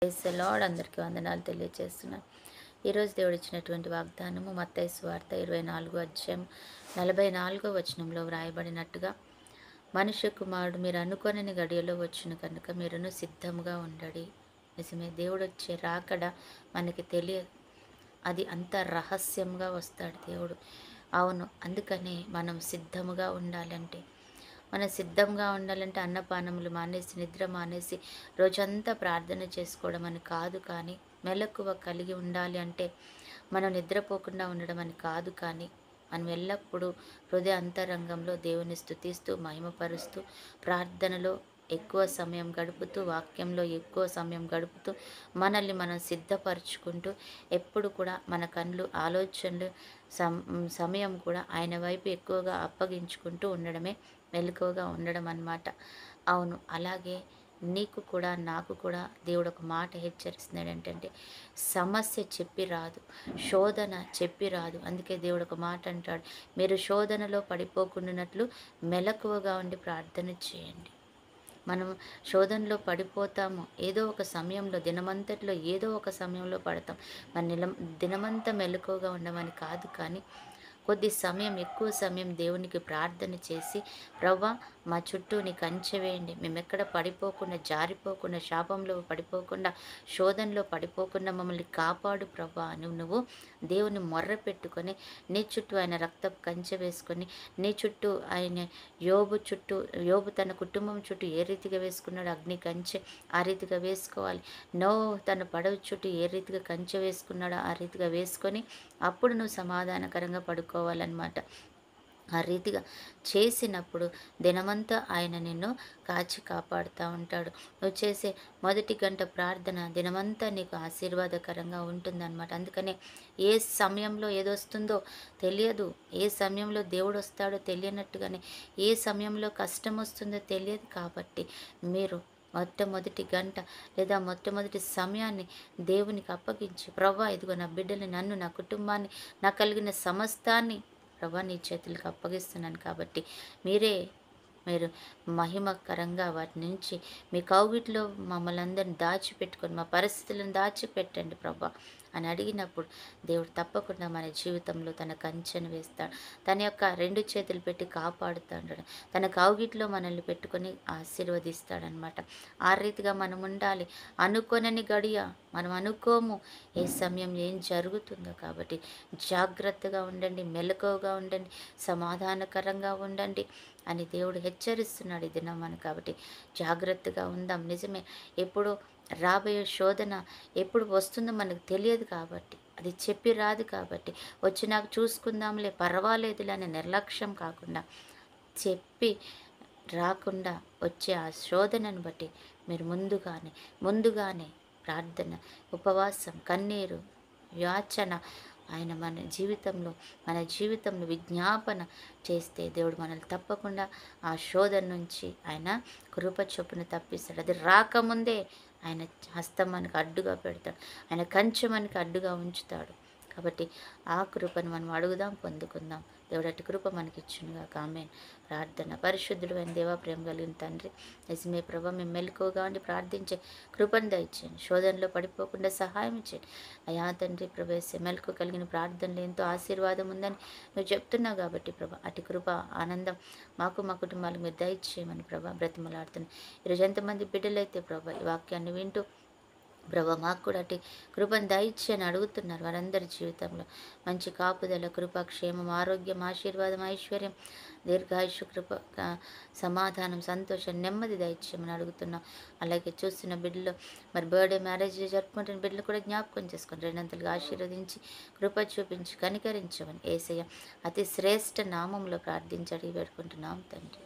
Praise the lord. అందరికీ వందనాలు తెలియజేస్తున్నాను. ఈరోజు దేవుడు ఇచ్చినటువంటి వాగ్దానము మత్తయి సువార్త 24వ అధ్యాయం 44వ వచనంలో వ్రాయబడినట్టుగా, మనుష్య కుమారుడు మీరు అనుకొనని గడియలో వచ్చును కనుక మీరును సిద్ధముగా ఉండడి. నిజమే, దేవుడు వచ్చే రాకడ మనకి తెలియదు. అది అంత రహస్యంగా వస్తాడు దేవుడు. అవును, అందుకనే మనం సిద్ధముగా ఉండాలంటే, మనం సిద్ధంగా ఉండాలంటే అన్నపానములు మానేసి, నిద్ర మానేసి, రోజంతా ప్రార్థన చేసుకోవడం అని కాదు. కానీ మెలకువ కలిగి ఉండాలి అంటే మనం నిద్రపోకుండా ఉండడం అని కాదు. కానీ మనం ఎల్లప్పుడూ హృదయ అంతరంగంలో దేవుని స్తుతిస్తూ, మహిమపరుస్తూ, ప్రార్థనలో ఎక్కువ సమయం గడుపుతూ, వాక్యంలో ఎక్కువ సమయం గడుపుతూ, మనల్ని మనం సిద్ధపరచుకుంటూ, ఎప్పుడు కూడా మన కళ్ళు, ఆలోచనలు, సమయం కూడా ఆయన వైపు ఎక్కువగా అప్పగించుకుంటూ ఉండడమే మెలకువగా ఉండడం అన్నమాట. అవును, అలాగే నీకు కూడా నాకు కూడా దేవుడు ఒక మాట హెచ్చరిస్తున్నాడు. ఏంటంటే, సమస్య చెప్పి రాదు, శోధన చెప్పి రాదు. అందుకే దేవుడు ఒక మాట అంటాడు, మీరు శోధనలో పడిపోకుండానట్లు మెలకువగా ఉండి ప్రార్థన చేయండి. మనం శోధనలో పడిపోతాము. ఏదో ఒక సమయంలో, దినమంతట్లో ఏదో ఒక సమయంలో పడతాం. మన దినమంతా మెలకువగా ఉండమని కాదు. కానీ కొద్ది సమయం, ఎక్కువ సమయం దేవునికి ప్రార్థన చేసి, ప్రవ్వా మా చుట్టూ నీ కంచె వేయండి, మేమెక్కడ పడిపోకుండా, జారిపోకుండా, శాపంలో పడిపోకుండా, శోధనలో పడిపోకుండా మమ్మల్ని కాపాడు ప్రవ్వా అని నువ్వు దేవుని మొర్ర పెట్టుకొని, నీ చుట్టూ ఆయన రక్తపు కంచె వేసుకొని, నీ చుట్టూ ఆయన యోబు తన కుటుంబం చుట్టూ ఏ రీతిగా వేసుకున్నాడు అగ్ని కంచె, ఆ రీతిగా వేసుకోవాలి. తన పడవ చుట్టూ ఏ రీతిగా కంచె వేసుకున్నాడో ఆ రీతిగా వేసుకొని, అప్పుడు నువ్వు సమాధానకరంగా పడుకోవాలన్నమాట. ఆ రీతిగా చేసినప్పుడు దినమంతా ఆయన నిన్ను కాచి కాపాడుతూ ఉంటాడు. నువ్వు చేసే మొదటి గంట ప్రార్థన దినమంతా నీకు ఆశీర్వాదకరంగా ఉంటుందన్నమాట. అందుకనే ఏ సమయంలో ఏదొస్తుందో తెలియదు, ఏ సమయంలో దేవుడు వస్తాడో తెలియనట్టుగానే, ఏ సమయంలో కష్టం వస్తుందో తెలియదు. కాబట్టి మీరు మొట్టమొదటి గంట లేదా మొట్టమొదటి సమయాన్ని దేవునికి అప్పగించి, ప్రభా ఇదిగో నా బిడ్డని, నన్ను, నా కుటుంబాన్ని, నాకు కలిగిన సమస్తాన్ని ప్రభా నీ చేతులకు అప్పగిస్తున్నాను. కాబట్టి మీరు మహిమకరంగా వాటి నుంచి మీ కౌగిట్లో మమ్మల్ని అందరిని దాచిపెట్టుకొని, మా పరిస్థితులను దాచిపెట్టండి ప్రభా అని అడిగినప్పుడు, దేవుడు తప్పకుండా మన జీవితంలో తన కంచెను వేస్తాడు. తన యొక్క 2 చేతులు పెట్టి కాపాడుతాడు. తన కౌగిట్లో మనల్ని పెట్టుకొని ఆశీర్వదిస్తాడనమాట. ఆ రీతిగా మనం ఉండాలి. అనుకోనని గడియ మనం అనుకోము ఏ సమయం ఏం జరుగుతుందో. కాబట్టి జాగ్రత్తగా ఉండండి, మెలకువగా ఉండండి, సమాధానకరంగా ఉండండి అని దేవుడు హెచ్చరిస్తున్నాడు ఈ దినం మనం. కాబట్టి జాగ్రత్తగా ఉందాం. నిజమే, ఎప్పుడు రాబోయే శోధన ఎప్పుడు వస్తుందో మనకు తెలియదు. కాబట్టి అది చెప్పి రాదు. కాబట్టి వచ్చి నాకు చూసుకుందాంలే, పర్వాలేదులే అనే నిర్లక్ష్యం కాకుండా, చెప్పి రాకుండా వచ్చే ఆ శోధనను బట్టి మీరు ముందుగానే ప్రార్థన, ఉపవాసం, కన్నీరు, యాచన ఆయన మన జీవితంలో విజ్ఞాపన చేస్తే దేవుడు మనల్ని తప్పకుండా ఆ శోధన నుంచి ఆయన కృప చొప్పున తప్పిస్తాడు. అది రాకముందే ఆయన హస్తం మనకు అడ్డుగా పెడతాడు, ఆయన కంచె మనకు అడ్డుగా ఉంచుతాడు. కాబట్టి ఆ కృపను మనం అడుగుదాం, పొందుకుందాం. దేవుడు అటు కృప మనకిచ్చునుగా. ఆమేన్. ప్రార్థన. పరిశుద్ధుడు అయిన దేవా, ప్రేమ కలిగిన తండ్రి, నిజమే ప్రభా, మేము మెలకువగా ఉండి ప్రార్థించే కృపను దయచేయండి. శోధనలో పడిపోకుండా సహాయం చేయండి అయా తండ్రి. ప్రవేశ మెలకు కలిగిన ప్రార్థనలు ఎంతో ఆశీర్వాదం ఉందని నువ్వు చెప్తున్నావు. కాబట్టి ప్రభా అటు కృప, ఆనందం మాకు, మా కుటుంబాలకు మీరు దయచేయమని ప్రభా బ్రతిమలాడుతున్నాను. ఈరోజు ఎంతమంది బిడ్డలైతే ప్రభా ఈ వాక్యాన్ని వింటూ ప్రభా మాకు కూడా అటు కృపను దయచి అని అడుగుతున్నారు, వారందరి జీవితంలో మంచి కాపుదల, కృప, క్షేమం, ఆరోగ్యం, ఆశీర్వాదం, ఐశ్వర్యం, దీర్ఘాయుషు, కృప, సమాధానం, సంతోషం, నెమ్మది దయచేయమని అడుగుతున్నాం. అలాగే చూస్తున్న బిడ్డలు మరి బర్త్డే, మ్యారేజ్ జరుపుకుంటున్న బిడ్డలు కూడా జ్ఞాపకం చేసుకొని రెండంతలుగా ఆశీర్వదించి కృప చూపించి కనికరించమని యేసయ్య అతి శ్రేష్ఠ నామంలో ప్రార్థించి అడిగి పెట్టుకుంటున్నాం తండ్రి.